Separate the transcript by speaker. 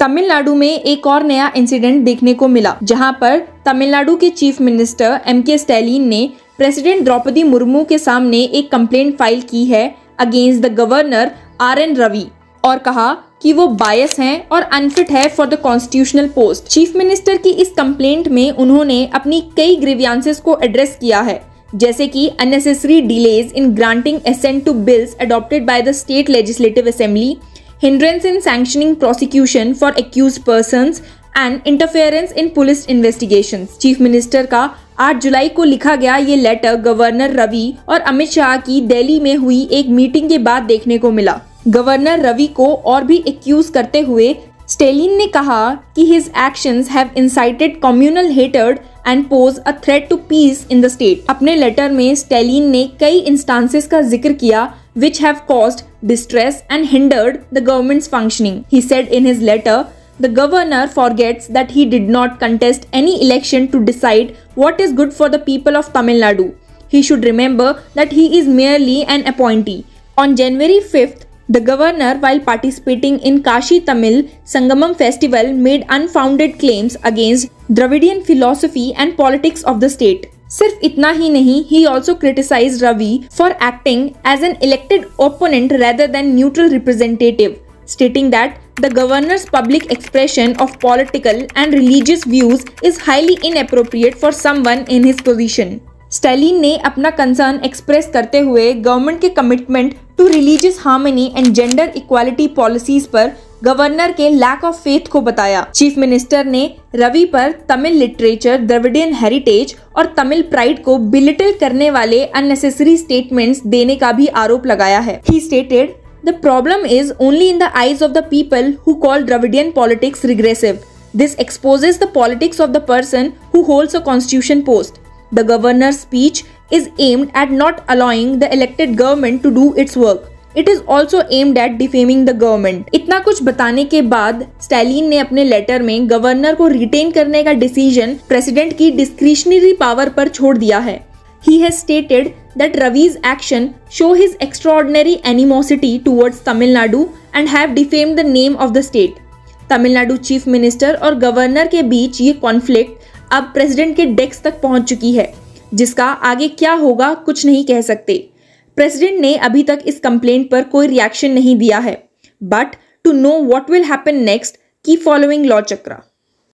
Speaker 1: तमिलनाडु में एक और नया इंसिडेंट देखने को मिला, जहां पर तमिलनाडु के चीफ मिनिस्टर एम.के. स्टैलिन ने प्रेसिडेंट द्रौपदी मुर्मू के सामने एक कंप्लेंट फाइल की है against the governor R N. Ravi और कहा कि वो बायस हैं और अनफिट है for the constitutional post. Chief minister की इस कंप्लेंट में उन्होंने अपनी कई ग्रीवियांसेस को एड्रेस किया है, जैसे कि unnecessary delays in granting assent to bills adopted by the state legislative assembly, hindrance in sanctioning prosecution for accused persons and interference in police investigations। Chief minister का 8 जुलाई को लिखा गया ये लेटर गवर्नर रवि और अमित शाह की दिल्ली में हुई एक मीटिंग के बाद देखने को मिला। गवर्नर रवि को और भी एक्यूज करते हुए स्टैलिन ने कहा कि his actions have incited communal hatred and pose a threat to peace in the state। अपने लेटर में स्टैलिन ने कई इंस्टांसेस का जिक्र किया which have caused distress and hindered the government's functioning। He said in his letter, the governor forgets that he did not contest any election to decide what is good for the people of Tamil Nadu। He should remember that he is merely an appointee। On January 5th, the governor, while participating in Kashi Tamil Sangamam festival, made unfounded claims against Dravidian philosophy and politics of the state। सिर्फ इतना ही नहीं, he also criticized Ravi for acting as an elected opponent rather than neutral representative, stating that the governor's public expression of political and religious views is highly inappropriate for someone in his position। Stalin ने अपना concern express करते हुए government के commitment to religious harmony and gender equality policies पर governor के lack of faith को बताया। Chief minister ने रवि पर तमिल लिटरेचर, द्रविडियन हेरिटेज और तमिल प्राइड को बिलिटल करने वाले अननेसेसरी स्टेटमेंट्स देने का भी आरोप लगाया है। ही stated, the problem is only in the eyes of the people who call Dravidian politics regressive. This exposes the politics of the person who holds a constitution post. The governor's speech is aimed at not allowing the elected government to do its work। It is also aimed at defaming the government। इतना कुछ बताने के बाद Stalin ने अपने letter में governor को retain करने का डिसीजन प्रेसिडेंट की डिस्क्रिशनरी पावर पर छोड़ दिया है। He has stated that Ravi's action show his extraordinary animosity towards Tamil Nadu and have defamed the name of the state। Tamil Nadu chief minister और गवर्नर के बीच ये कॉन्फ्लिक्ट अब प्रेसिडेंट के डेस्क तक पहुंच चुकी है, जिसका आगे क्या होगा कुछ नहीं कह सकते। प्रेसिडेंट ने अभी तक इस कंप्लेंट पर कोई रिएक्शन नहीं दिया है, but to know what will happen next, keep following law chakra.